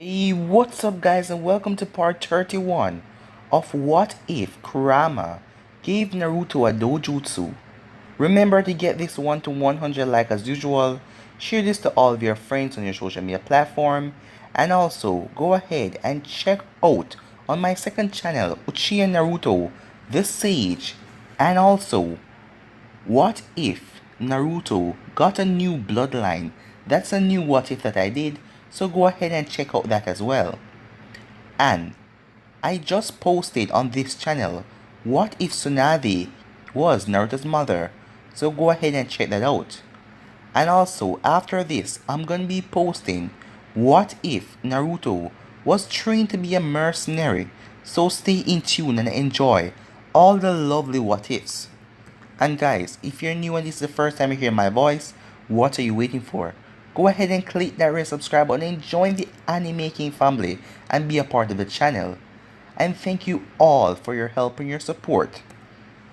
Hey, what's up guys, and welcome to part 31 of What If Kurama Gave Naruto a Dojutsu. Remember to get this one to 100 like as usual, share this to all of your friends on your social media platform, and also go ahead and check out on my second channel, Uchiha Naruto, the Sage, and also what if Naruto got a new bloodline? That's a new what if that I did, so go ahead and check out that as well. And I just posted on this channel, what if Tsunade was Naruto's mother? So go ahead and check that out. And also after this, I'm gonna be posting, what if Naruto was trained to be a mercenary? So stay in tune and enjoy all the lovely what ifs. And guys, if you're new and this is the first time you hear my voice, what are you waiting for? Go ahead and click that red subscribe button and join the Anime King family and be a part of the channel. And thank you all for your help and your support.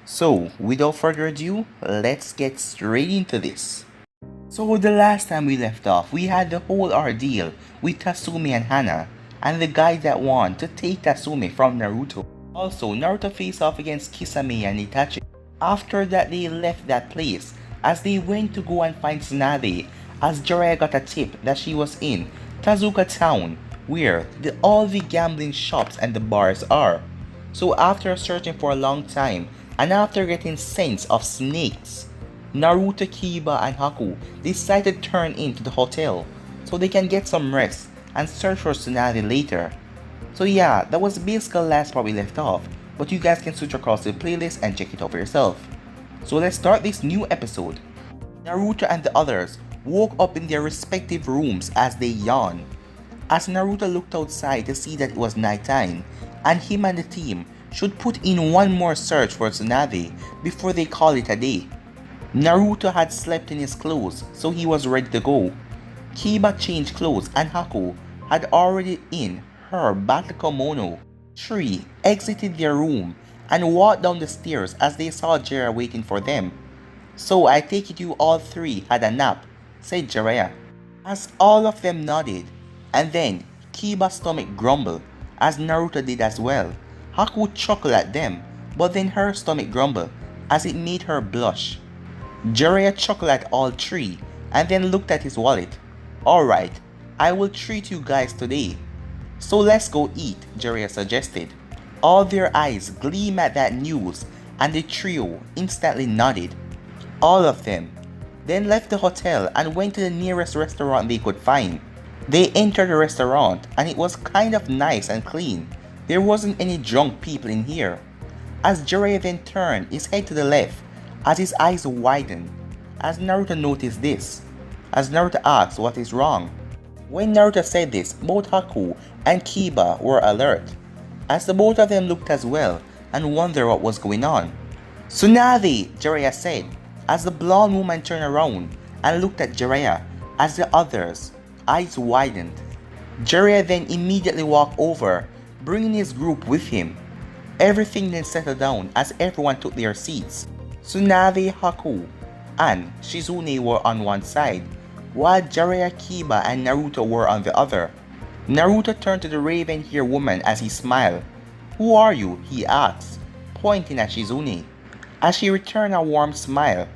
So, without further ado, let's get straight into this. So the last time we left off, we had the whole ordeal with Tatsumi and Hana, and the guy that won to take Tatsumi from Naruto. Also, Naruto faced off against Kisame and Itachi. After that, they left that place as they went to go and find Tsunade, as Jiraiya got a tip that she was in Tezuka town, where all the gambling shops and the bars are. So after searching for a long time, and after getting scents of snakes, Naruto, Kiba, and Haku decided to turn into the hotel so they can get some rest and search for Tsunade later. So yeah, that was basically the last part we left off, but you guys can switch across the playlist and check it out for yourself. So let's start this new episode. Naruto and the others woke up in their respective rooms as they yawned. As Naruto looked outside to see that it was nighttime, and him and the team should put in one more search for Tsunade before they call it a day. Naruto had slept in his clothes, so he was ready to go. Kiba changed clothes and Haku had already in her battle kimono. Three exited their room and walked down the stairs as they saw Jiraiya waiting for them. So I take it you all three had a nap, said Jiraiya. As all of them nodded, and then Kiba's stomach grumbled, as Naruto did as well. Haku chuckled at them, but then her stomach grumbled, as it made her blush. Jiraiya chuckled at all three, and then looked at his wallet. Alright, I will treat you guys today. So let's go eat, Jiraiya suggested. All their eyes gleamed at that news, and the trio instantly nodded. All of them then left the hotel and went to the nearest restaurant they could find. They entered the restaurant and it was kind of nice and clean. There wasn't any drunk people in here. As Jiraiya then turned his head to the left, as his eyes widened, as Naruto noticed this, as Naruto asked what is wrong. When Naruto said this, both Haku and Kiba were alert, as the both of them looked as well and wondered what was going on. Tsunade, Jiraiya said, as the blonde woman turned around and looked at Jiraiya, as the others' eyes widened. Jiraiya then immediately walked over, bringing his group with him. Everything then settled down as everyone took their seats. Tsunade, Haku, and Shizune were on one side, while Jiraiya, Kiba, and Naruto were on the other. Naruto turned to the raven-haired woman as he smiled. "Who are you?" he asked, pointing at Shizune. As she returned a warm smile.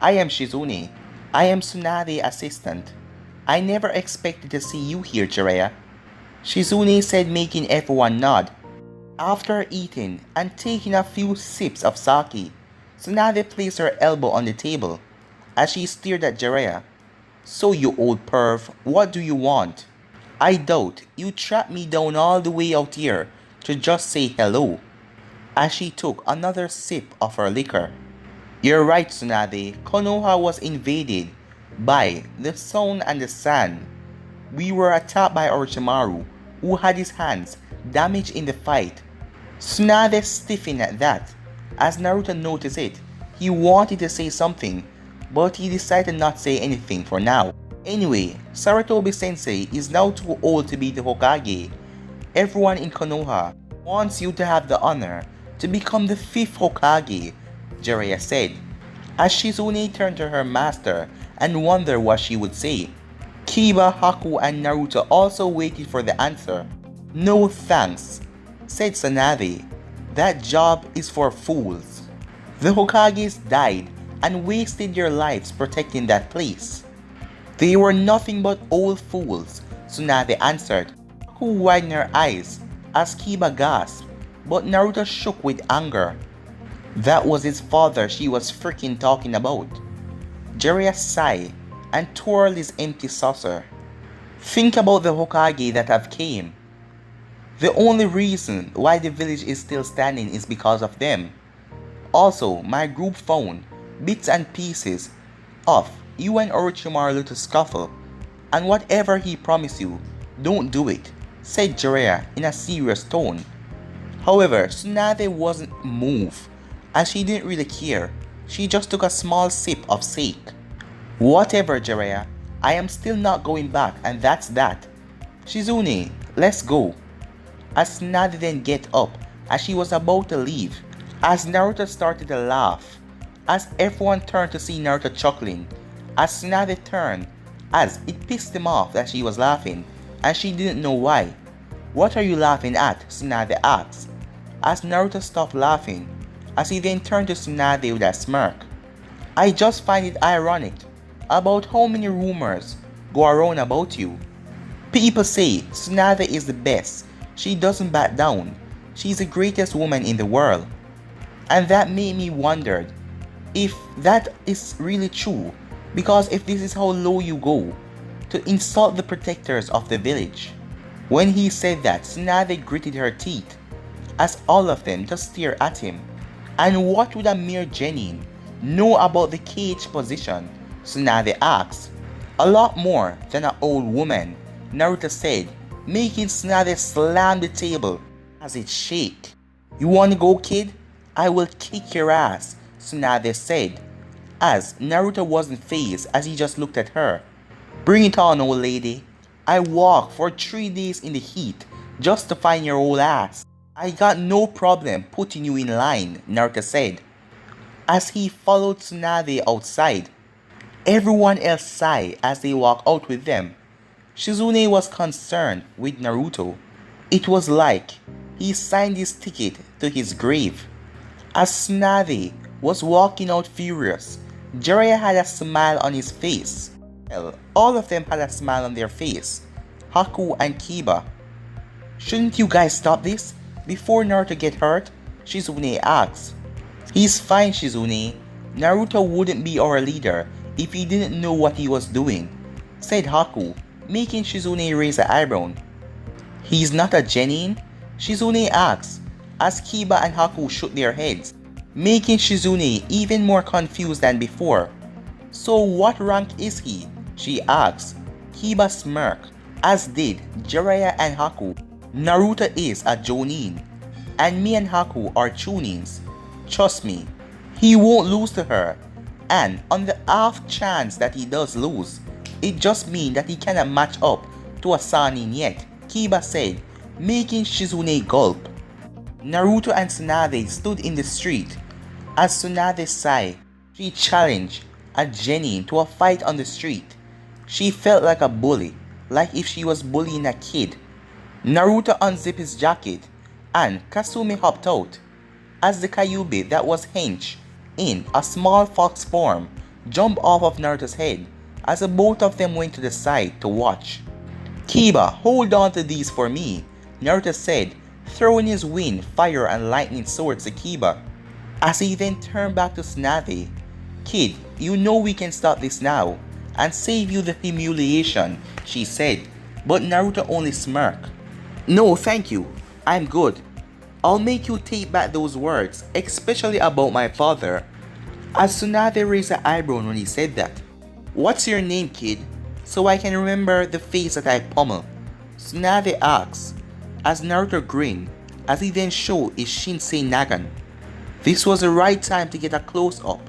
"I am Shizune. I am Tsunade's assistant. I never expected to see you here, Jiraiya," Shizune said, making everyone nod. After eating and taking a few sips of sake, Tsunade placed her elbow on the table as she stared at Jiraiya. "So you old perv, what do you want? I doubt you tracked me down all the way out here to just say hello," as she took another sip of her liquor. "You're right, Tsunade. Konoha was invaded by the sun and the sand. We were attacked by Orochimaru, who had his hands damaged in the fight." Tsunade stiffened at that. As Naruto noticed it, he wanted to say something, but he decided not to say anything for now. Anyway, Sarutobi Sensei is now too old to be the Hokage. Everyone in Konoha wants you to have the honor to become the 5th Hokage, Jiraiya said, as Shizune turned to her master and wondered what she would say. Kiba, Haku, and Naruto also waited for the answer. "No thanks," said Tsunade. "That job is for fools. The Hokages died and wasted their lives protecting that place." "They were nothing but old fools," Tsunade answered. Haku widened her eyes as Kiba gasped, but Naruto shook with anger. That was his father she was freaking talking about. Jiraiya sighed and twirled his empty saucer. "Think about the Hokage that have came. The only reason why the village is still standing is because of them. Also, my group found bits and pieces of you and Orochimaru little scuffle, and whatever he promised you, don't do it," said Jiraiya in a serious tone. However, Tsunade wasn't moved, as she didn't really care. She just took a small sip of sake. "Whatever, Jiraiya, I am still not going back, and that's that. Shizune, let's go." As Tsunade then get up as she was about to leave, as Naruto started to laugh, as everyone turned to see Naruto chuckling, as Tsunade turned, as it pissed him off that she was laughing, and she didn't know why. "What are you laughing at?" Tsunade asked, as Naruto stopped laughing, as he then turned to Tsunade with a smirk. "I just find it ironic about how many rumors go around about you. People say Tsunade is the best. She doesn't back down. She's the greatest woman in the world." And that made me wonder if that is really true, because if this is how low you go to insult the protectors of the village. When he said that, Tsunade gritted her teeth as all of them just stared at him. "And what would a mere genin know about the cage position?" Tsunade asked. "A lot more than an old woman," Naruto said, making Tsunade slam the table as it shook. "You wanna go, kid? I will kick your ass," Tsunade said, as Naruto wasn't fazed as he just looked at her. "Bring it on, old lady. I walked for 3 days in the heat just to find your old ass. I got no problem putting you in line," Naruto said, as he followed Tsunade outside. Everyone else sighed as they walked out with them. Shizune was concerned with Naruto. It was like he signed his ticket to his grave. As Tsunade was walking out furious, Jiraiya had a smile on his face. Well, all of them had a smile on their face, Haku and Kiba. "Shouldn't you guys stop this before Naruto get hurt?" Shizune asked. "He's fine, Shizune. Naruto wouldn't be our leader if he didn't know what he was doing," said Haku, making Shizune raise an eyebrow. "He's not a genin?" Shizune asked, as Kiba and Haku shook their heads, making Shizune even more confused than before. "So what rank is he?" she asked. Kiba smirked, as did Jiraiya and Haku. "Naruto is a jonin, and me and Haku are chunins. Trust me, he won't lose to her, and on the off chance that he does lose, it just means that he cannot match up to a Sannin yet," Kiba said, making Shizune gulp. Naruto and Tsunade stood in the street. As Tsunade sighed, she challenged a genin to a fight on the street. She felt like a bully, like if she was bullying a kid. Naruto unzipped his jacket, and Kasumi hopped out, as the Kyuubi that was hench in a small fox form jumped off of Naruto's head, as the both of them went to the side to watch. "Kiba, hold on to these for me," Naruto said, throwing his wind, fire, and lightning swords to Kiba. As he then turned back to Tsunade, "Kid, you know we can stop this now and save you the humiliation," she said, but Naruto only smirked. "No, thank you. I'm good. I'll make you take back those words, especially about my father." As Tsunade raised an eyebrow when he said that. "What's your name, kid, so I can remember the face that I pummel?" Tsunade asked, as Naruto grinned, as he then showed his Shinsei Nagan. This was the right time to get a close-up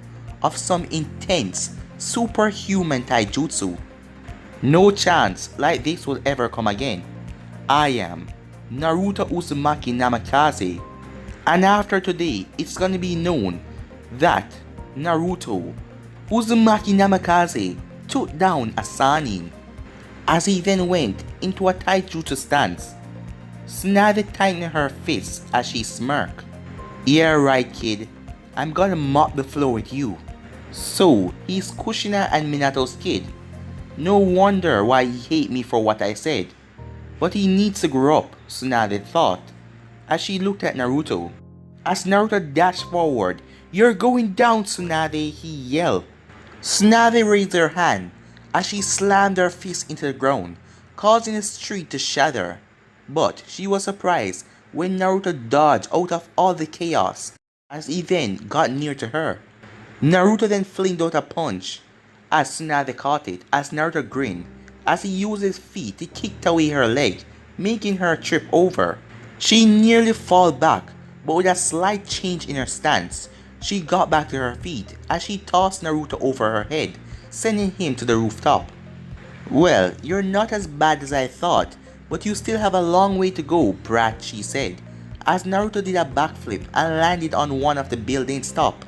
of some intense, superhuman taijutsu. No chance like this will ever come again. I am Naruto Uzumaki Namikaze, and after today it's gonna be known that Naruto Uzumaki Namikaze took down a Sannin. as he then went into a tight jutsu stance. Tsunade tightened her fists as she smirked. "Yeah right kid, I'm gonna mop the floor with you." So he's Kushina and Minato's kid. No wonder why he hate me for what I said. But he needs to grow up, Tsunade thought, as she looked at Naruto. As Naruto dashed forward, "You're going down, Tsunade," he yelled. Tsunade raised her hand as she slammed her fist into the ground, causing the street to shatter. But she was surprised when Naruto dodged out of all the chaos as he then got near to her. Naruto then flinged out a punch as Tsunade caught it as Naruto grinned as he used his feet to kick away her leg, making her trip over. She nearly fell back, but with a slight change in her stance, she got back to her feet as she tossed Naruto over her head, sending him to the rooftop. "Well, you're not as bad as I thought, but you still have a long way to go, brat," she said, as Naruto did a backflip and landed on one of the building's top.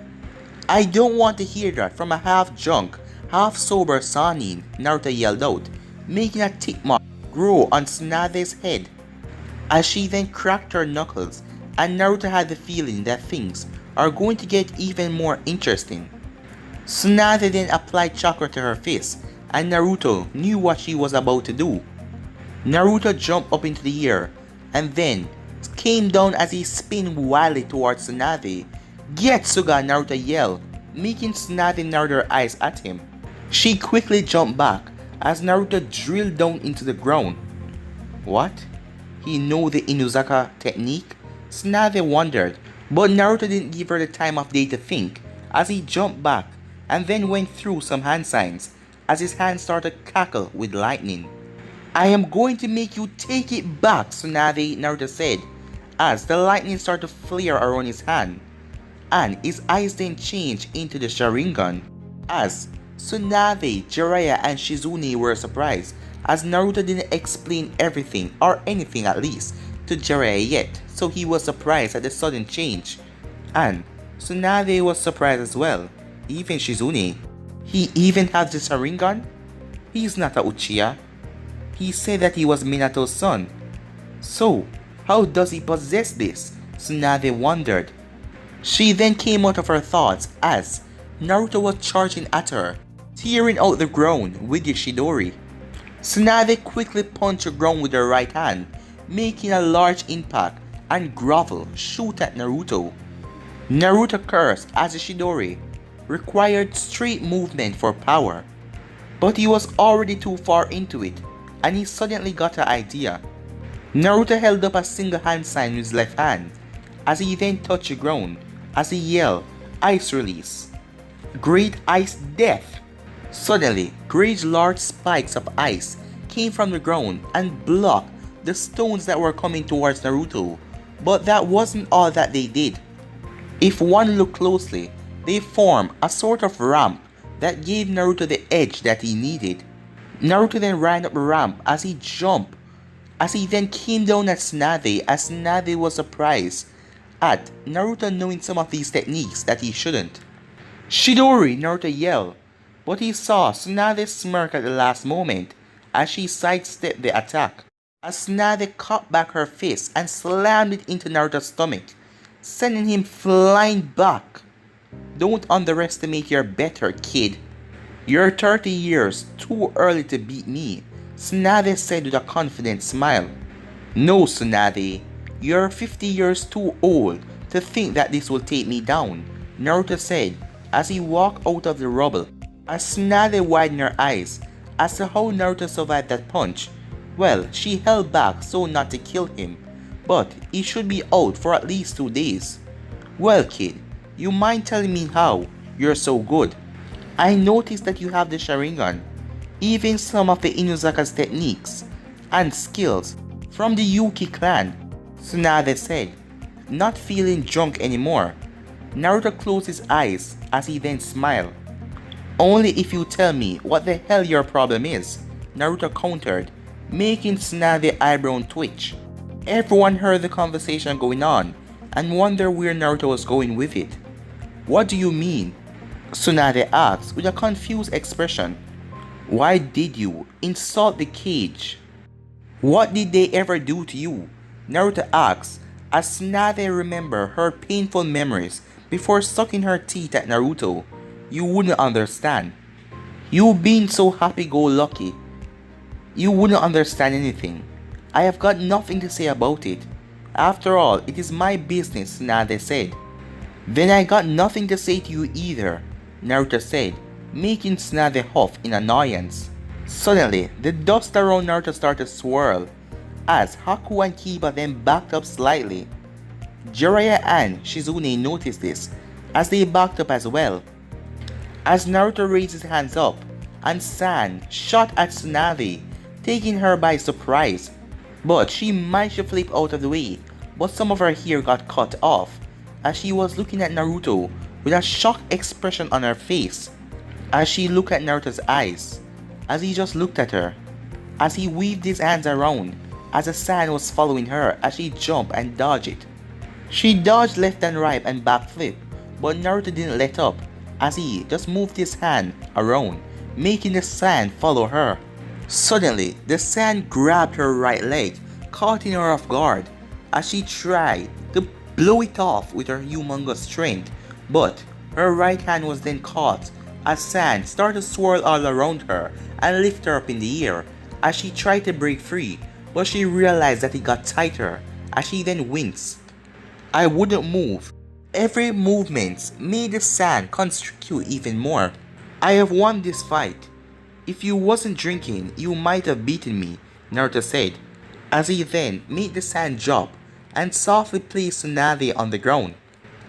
"I don't want to hear that from a half-drunk, half-sober Sanin," Naruto yelled out, making a tick mark grow on Tsunade's head. As she then cracked her knuckles, and Naruto had the feeling that things are going to get even more interesting. Tsunade then applied chakra to her fist, and Naruto knew what she was about to do. Naruto jumped up into the air, and then came down as he spun wildly towards Tsunade. "Get Suga!" Naruto yelled, making Tsunade narrowed her eyes at him. She quickly jumped back as Naruto drilled down into the ground. What? He knew the Inuzaka technique? Tsunade wondered, but Naruto didn't give her the time of day to think as he jumped back and then went through some hand signs as his hand started to crackle with lightning. "I am going to make you take it back, Tsunade," Naruto said as the lightning started to flare around his hand, and his eyes then changed into the Sharingan. As Tsunade, Jiraiya and Shizune were surprised as Naruto didn't explain everything, or anything at least, to Jiraiya yet, so he was surprised at the sudden change. And Tsunade was surprised as well, even Shizune. He even has the Sharingan? He's not a Uchiha. He said that he was Minato's son. So, how does he possess this? Tsunade wondered. She then came out of her thoughts as Naruto was charging at her, tearing out the ground with his Chidori. Tsunade quickly punched the ground with her right hand, making a large impact and grovel shoot at Naruto. Naruto cursed as the Chidori required straight movement for power, but he was already too far into it and he suddenly got an idea. Naruto held up a single hand sign with his left hand as he then touched the ground as he yelled, "Ice release! Great ice death!" Suddenly, great large spikes of ice came from the ground and blocked the stones that were coming towards Naruto, but that wasn't all that they did. If one looked closely, they formed a sort of ramp that gave Naruto the edge that he needed. Naruto then ran up the ramp as he jumped, as he then came down at Tsunade as Tsunade was surprised at Naruto knowing some of these techniques that he shouldn't. "Chidori!" Naruto yelled, but he saw Tsunade smirk at the last moment as she sidestepped the attack. As Tsunade caught back her fist and slammed it into Naruto's stomach, sending him flying back. "Don't underestimate your better, kid. You're 30 years too early to beat me," Tsunade said with a confident smile. "No, Tsunade, you're 50 years too old to think that this will take me down," Naruto said as he walked out of the rubble. As Tsunade widened her eyes as to how Naruto survived that punch, well, she held back so not to kill him, but he should be out for at least 2 days. "Well, kid, you mind telling me how you're so good? I noticed that you have the Sharingan, even some of the Inuzaka's techniques and skills from the Yuki clan," Tsunade said, not feeling drunk anymore. Naruto closed his eyes as he then smiled. "Only if you tell me what the hell your problem is," Naruto countered, making Tsunade's eyebrow twitch. Everyone heard the conversation going on and wondered where Naruto was going with it. "What do you mean?" Tsunade asked with a confused expression. Why did you insult the cage? What did they ever do to you? Naruto asks as Tsunade remembers her painful memories before sucking her teeth at Naruto. You wouldn't understand. You being so happy-go-lucky. You wouldn't understand anything. I have got nothing to say about it. After all, it is my business, Tsunade said. Then I got nothing to say to you either, Naruto said, making Tsunade huff in annoyance. Suddenly, the dust around Naruto started to swirl, as Haku and Kiba then backed up slightly. Jiraiya and Shizune noticed this, as they backed up as well. As Naruto raised his hands up, and San shot at Tsunade, taking her by surprise. But she managed to flip out of the way, but some of her hair got cut off, as she was looking at Naruto with a shocked expression on her face. As she looked at Naruto's eyes, as he just looked at her, as he waved his hands around, as the sand was following her as she jumped and dodged it. She dodged left and right and backflip, but Naruto didn't let up, as he just moved his hand around, making the sand follow her. Suddenly, the sand grabbed her right leg, caught her off guard, as she tried to blow it off with her humongous strength, but her right hand was then caught as sand started to swirl all around her and lift her up in the air as she tried to break free, but she realized that it got tighter as she then winced. I wouldn't move. Every movement made the sand constrict you even more. I have won this fight. If you wasn't drinking, you might have beaten me, Naruto said, as he then made the sand drop and softly placed Tsunade on the ground.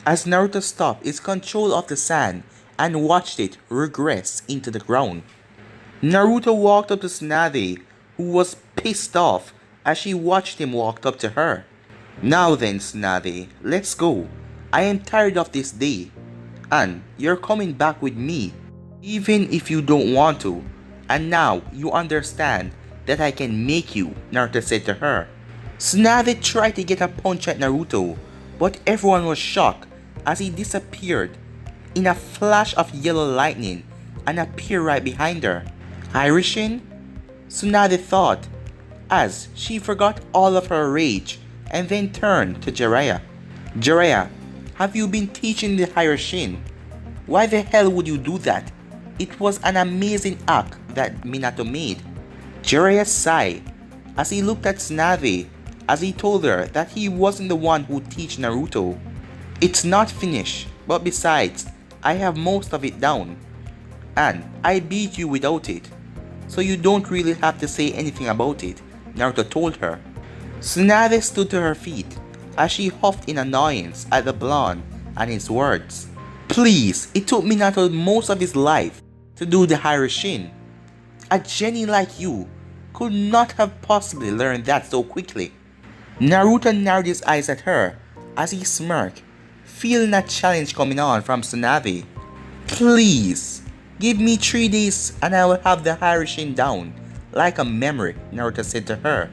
As Naruto stopped his control of the sand and watched it regress into the ground. Naruto walked up to Tsunade, who was pissed off as she watched him walk up to her. Now then, Tsunade, let's go. I am tired of this day, and you're coming back with me, even if you don't want to. And now you understand that I can make you, Naruto said to her. Tsunade tried to get a punch at Naruto, but everyone was shocked as he disappeared in a flash of yellow lightning and appeared right behind her. Irishin? Tsunade thought, as she forgot all of her rage and then turned to Jiraiya. Jiraiya, have you been teaching the Irishin? Why the hell would you do that? It was an amazing act that Minato made. Jiraiya sighed as he looked at Tsunade as he told her that he wasn't the one who teach Naruto. It's not finished, but besides, I have most of it down, and I beat you without it, so you don't really have to say anything about it, Naruto told her. Tsunade stood to her feet as she huffed in annoyance at the blonde and his words. Please, it took Minato most of his life to do the Irishin. A genie like you could not have possibly learned that so quickly. Naruto narrowed his eyes at her as he smirked, feeling a challenge coming on from Tsunade. Please, give me 3 days and I will have the Irishin down, like a memory, Naruto said to her.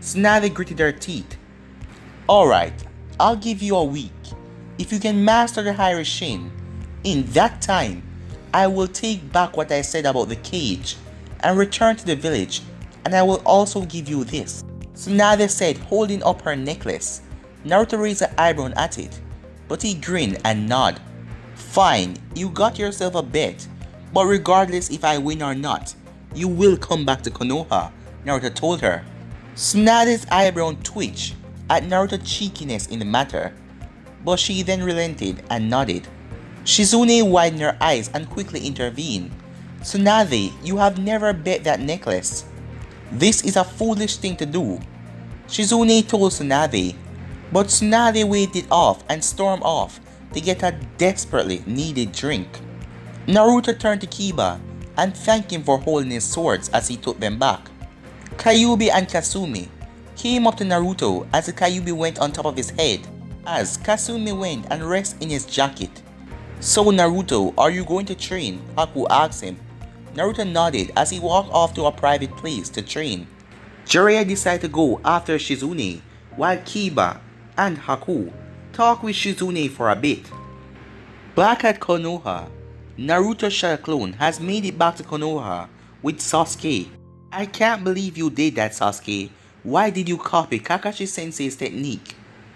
Tsunade gritted her teeth. Alright, I'll give you a week. If you can master the Irishin, in that time, I will take back what I said about the cage and return to the village, and I will also give you this, Tsunade said, holding up her necklace. Naruto raised an eyebrow at it, but he grinned and nodded. Fine, you got yourself a bet, but regardless if I win or not, you will come back to Konoha, Naruto told her. Tsunade's eyebrow twitched at Naruto's cheekiness in the matter, but she then relented and nodded. Shizune widened her eyes and quickly intervened. Tsunade, you have never bet that necklace. This is a foolish thing to do, Shizune told Tsunade, but Tsunade waved it off and stormed off to get a desperately needed drink. Naruto turned to Kiba and thanked him for holding his swords as he took them back. Kyuubi and Kasumi came up to Naruto as the Kyuubi went on top of his head, as Kasumi went and rested in his jacket. So Naruto, are you going to train? Haku asked him. Naruto nodded as he walked off to a private place to train. Jiraiya decided to go after Shizune, while Kiba and Haku talked with Shizune for a bit. Back at Konoha, Naruto Shadow Clone has made it back to Konoha with Sasuke. I can't believe you did that, Sasuke. Why did you copy Kakashi Sensei's technique?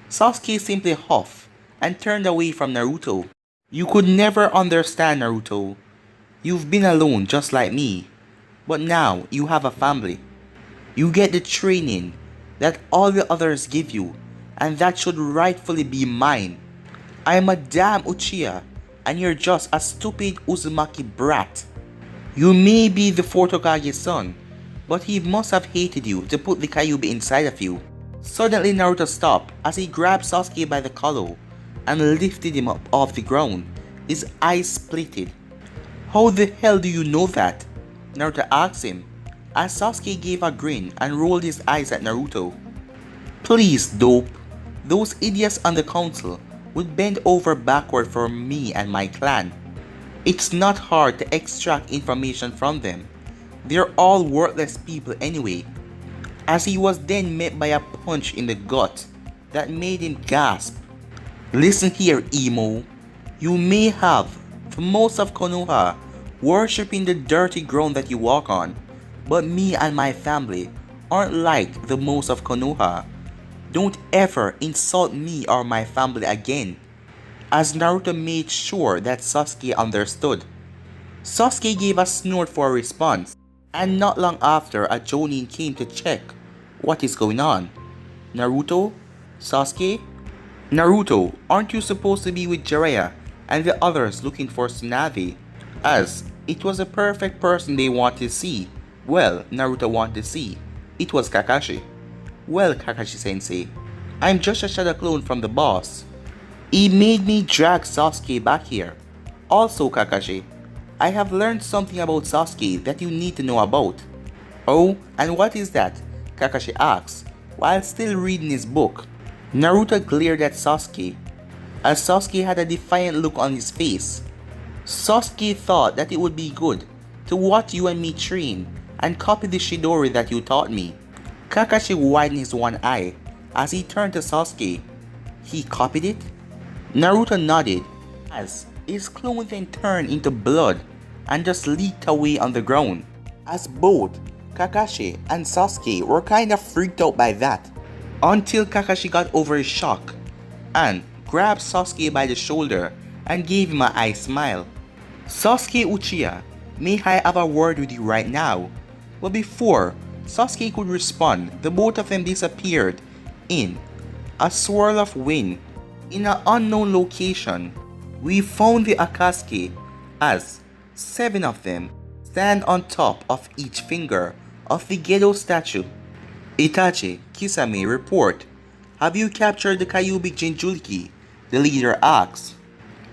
Sasuke simply huffed and turned away from Naruto. You could never understand, Naruto. You've been alone just like me. But now you have a family. You get the training that all the others give you, and that should rightfully be mine. I am a damn Uchiha, and you're just a stupid Uzumaki brat. You may be the fourth Hokage's son, but he must have hated you to put the Kyuubi inside of you. Suddenly Naruto stopped as he grabbed Sasuke by the collar and lifted him up off the ground. His eyes splitted. How the hell do you know that? Naruto asked him, as Sasuke gave a grin and rolled his eyes at Naruto. Please, dope. Those idiots on the council would bend over backward for me and my clan. It's not hard to extract information from them. They're all worthless people anyway. As he was then met by a punch in the gut that made him gasp. Listen here, emo. You may have the most of Konoha worshipping the dirty ground that you walk on, but me and my family aren't like the most of Konoha. Don't ever insult me or my family again. As Naruto made sure that Sasuke understood. Sasuke gave a snort for a response, and not long after a Jonin came to check what is going on. Naruto? Sasuke? Naruto, aren't you supposed to be with Jiraiya and the others looking for Tsunade? As it was a perfect person they wanted to see. Well, Naruto wanted to see. It was Kakashi. Well, Kakashi-sensei, I'm just a shadow clone from the boss. He made me drag Sasuke back here. Also, Kakashi, I have learned something about Sasuke that you need to know about. Oh, and what is that? Kakashi asked, while still reading his book. Naruto glared at Sasuke, as Sasuke had a defiant look on his face. Sasuke thought that it would be good to watch you and me train and copy the Chidori that you taught me. Kakashi widened his one eye as he turned to Sasuke. He copied it? Naruto nodded as his clone then turned into blood and just leaked away on the ground. As both Kakashi and Sasuke were kinda freaked out by that, until Kakashi got over his shock and grabbed Sasuke by the shoulder and gave him an eye smile. Sasuke Uchiha, may I have a word with you right now? But before Sasuke could respond, the both of them disappeared in a swirl of wind in an unknown location. We found the Akatsuki as 7 of them stand on top of each finger of the Gedo statue. Itachi, Kisame, report. Have you captured the Kyuubi Jinchuriki? The leader asked.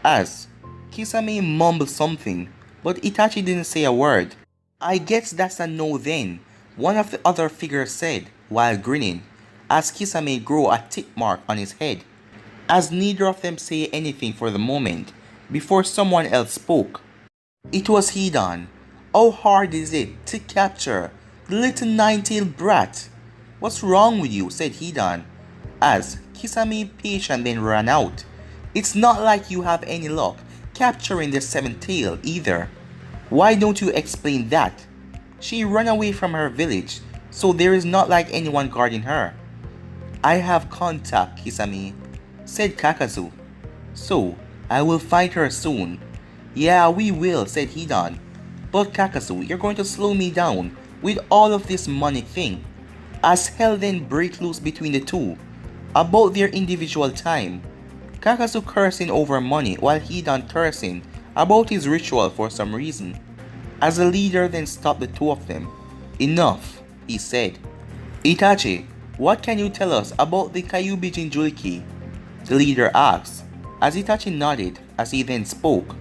As Kisame mumbled something, but Itachi didn't say a word. I guess that's a no then, one of the other figures said, while grinning, as Kisame grew a tick mark on his head. As neither of them say anything for the moment, before someone else spoke. It was Hidan. How hard is it to capture the little 9-tailed brat? What's wrong with you? Said Hidan, as Kisame patient then ran out. It's not like you have any luck capturing the 7th tail either. Why don't you explain that? She ran away from her village, so there is not like anyone guarding her. I have contact, Kisame, said Kakazu. So, I will find her soon. Yeah, we will, said Hidan. But Kakazu, you're going to slow me down with all of this money thing. As hell then break loose between the two, about their individual time. Kakazu cursing over money while Hidan cursing about his ritual for some reason. As the leader then stopped the two of them. Enough, he said. Itachi, what can you tell us about the Kyuubi Jinchuriki? The leader asked, as Itachi nodded as he then spoke.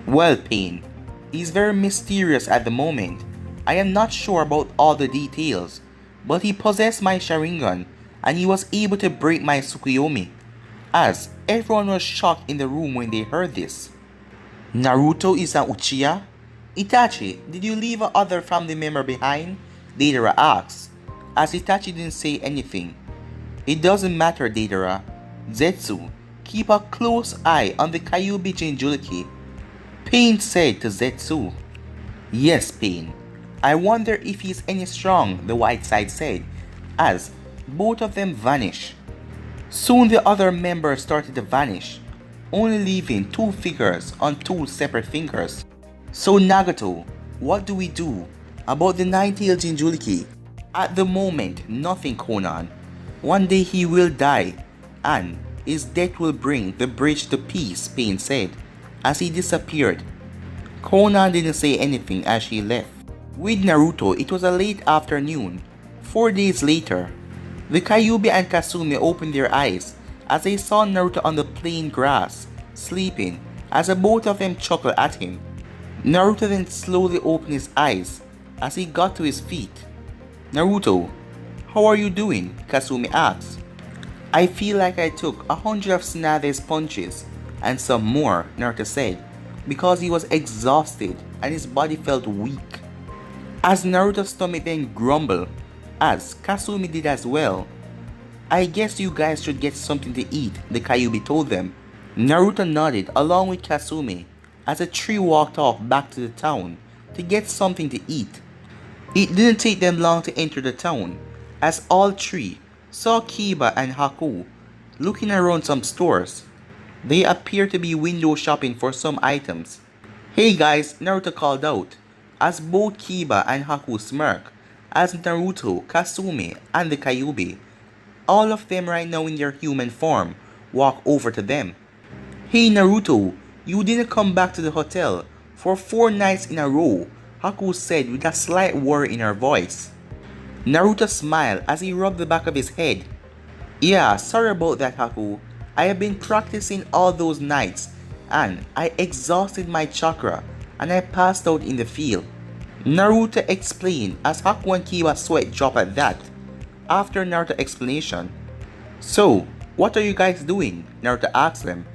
Well, Pain, he's very mysterious at the moment. I am not sure about all the details, but he possessed my Sharingan and he was able to break my Tsukuyomi. As everyone was shocked in the room when they heard this. Naruto is an Uchiha? Itachi, did you leave another family member behind? Deidara asked, as Itachi didn't say anything. It doesn't matter, Deidara. Zetsu, keep a close eye on the Kyuubi Jinchuriki. Pain said to Zetsu. Yes, Pain. I wonder if he's any strong, the white side said, as both of them vanished. Soon the other members started to vanish, only leaving two figures on two separate fingers. So Nagato, what do we do about the nine-tailed Jinchuriki? At the moment, nothing, Conan. One day he will die, and his death will bring the bridge to peace, Pain said, as he disappeared. Conan didn't say anything as she left. With Naruto, it was a late afternoon. 4 days later, the Kyuubi and Kasumi opened their eyes as they saw Naruto on the plain grass, sleeping, as both of them chuckled at him. Naruto then slowly opened his eyes as he got to his feet. Naruto, how are you doing? Kasumi asked. I feel like I took 100 of Tsunade's punches and some more, Naruto said, because he was exhausted and his body felt weak. As Naruto's stomach then grumbled, as Kasumi did as well. I guess you guys should get something to eat, the Kyuubi told them. Naruto nodded along with Kasumi as the three walked off back to the town to get something to eat. It didn't take them long to enter the town, as all three saw Kiba and Haku looking around some stores. They appeared to be window shopping for some items. Hey guys, Naruto called out, as both Kiba and Haku smirked, as Naruto, Kasumi, and the Kyuubi, all of them right now in their human form, walked over to them. Hey Naruto, you didn't come back to the hotel for 4 nights in a row, Haku said with a slight worry in her voice. Naruto smiled as he rubbed the back of his head. Yeah, sorry about that, Haku. I have been practicing all those nights and I exhausted my chakra and I passed out in the field. Naruto explained as Haku and Kiba's sweat dropped at that. After Naruto's explanation, so, what are you guys doing? Naruto asked them.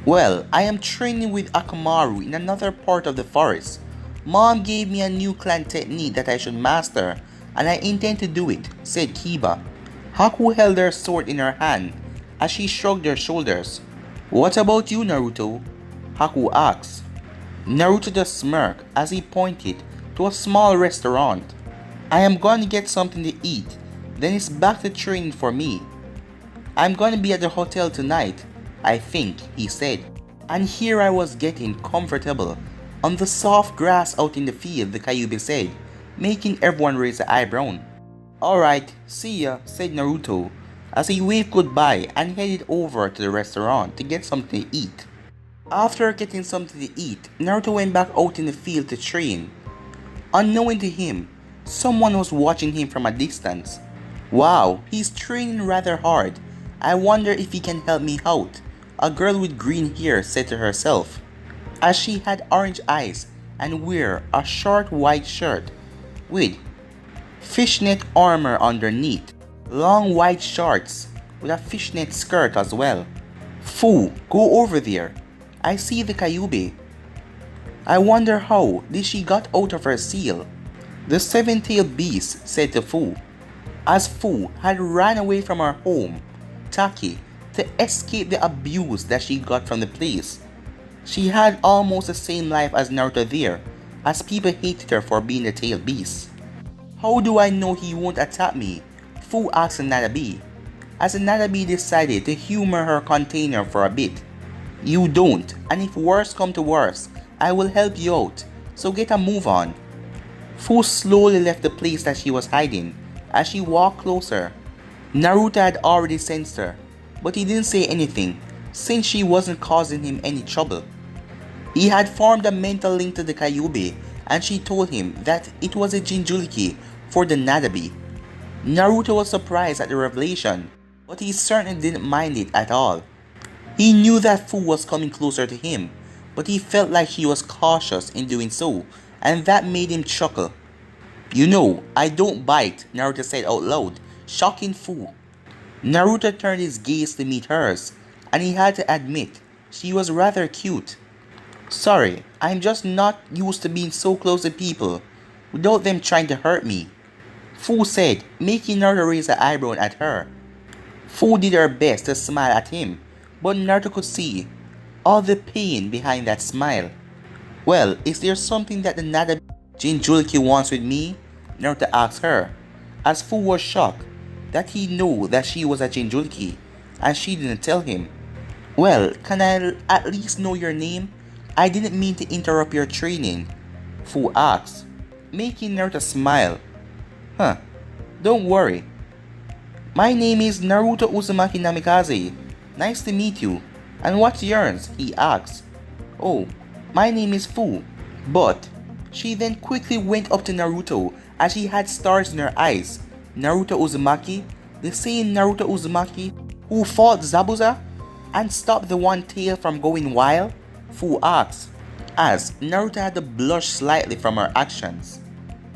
Well, I am training with Akamaru in another part of the forest. Mom gave me a new clan technique that I should master, and I intend to do it, said Kiba. Haku held her sword in her hand as she shrugged her shoulders. What about you, Naruto? Haku asked. Naruto just smirked as he pointed to a small restaurant. I am going to get something to eat, then it's back to training for me. I'm going to be at the hotel tonight, I think, he said. And here I was getting comfortable on the soft grass out in the field, the Kyuubi said, making everyone raise an eyebrow. Alright, see ya, said Naruto, as he waved goodbye and headed over to the restaurant to get something to eat. After getting something to eat, Naruto went back out in the field to train. Unknowing to him, someone was watching him from a distance. Wow, he's training rather hard. I wonder if he can help me out, a girl with green hair said to herself, as she had orange eyes and wear a short white shirt with fishnet armor underneath, long white shorts with a fishnet skirt as well. Fu, go over there. I see the Kyuubi. I wonder how did she got out of her seal? The seven-tailed beast said to Fu, as Fu had ran away from her home, Taki, to escape the abuse that she got from the place. She had almost the same life as Naruto there, as people hated her for being the tailed beast. How do I know he won't attack me? Fu asked Nanabe, as Nanabe decided to humor her container for a bit. You don't, and if worse come to worse, I will help you out, so get a move on. Fu slowly left the place that she was hiding. As she walked closer, Naruto had already sensed her, but he didn't say anything since she wasn't causing him any trouble. He had formed a mental link to the Kyuubi and she told him that it was a Jinchuriki for the Nanabe. Naruto was surprised at the revelation, but he certainly didn't mind it at all. He knew that Fu was coming closer to him, but he felt like she was cautious in doing so, and that made him chuckle. You know, I don't bite, Naruto said out loud, shocking Fu. Naruto turned his gaze to meet hers, and he had to admit, she was rather cute. Sorry, I'm just not used to being so close to people, without them trying to hurt me, Fu said, making Naruto raise an eyebrow at her. Fu did her best to smile at him, but Naruto could see all the pain behind that smile. Well, is there something that the Nanabe Jinchuriki wants with me? Naruto asked her, as Fu was shocked that he knew that she was a Jinchuriki and she didn't tell him. Well, can I at least know your name? I didn't mean to interrupt your training, Fu asked, making Naruto smile. Huh, don't worry. My name is Naruto Uzumaki Namikaze. Nice to meet you. And what's yours? He asked. Oh, my name is Fu. But she then quickly went up to Naruto as she had stars in her eyes. Naruto Uzumaki, the same Naruto Uzumaki who fought Zabuza and stopped the One Tail from going wild? Fu asked, as Naruto had to blush slightly from her actions.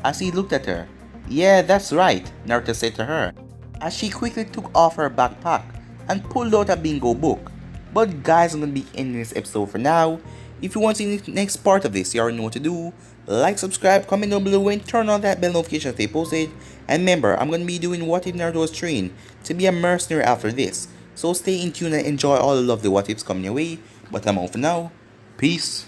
As he looked at her, yeah, that's right, Naruto said to her, as she quickly took off her backpack and pulled out a bingo book. But guys, I'm gonna be ending this episode for now. If you want to see the next part of this, you already know what to do. Like, subscribe, comment down below, and turn on that bell notification if they posted. And remember, I'm gonna be doing What If Naruto was trained to be a mercenary after this. So stay in tune and enjoy all the lovely what ifs coming your way. But I'm out for now. Peace.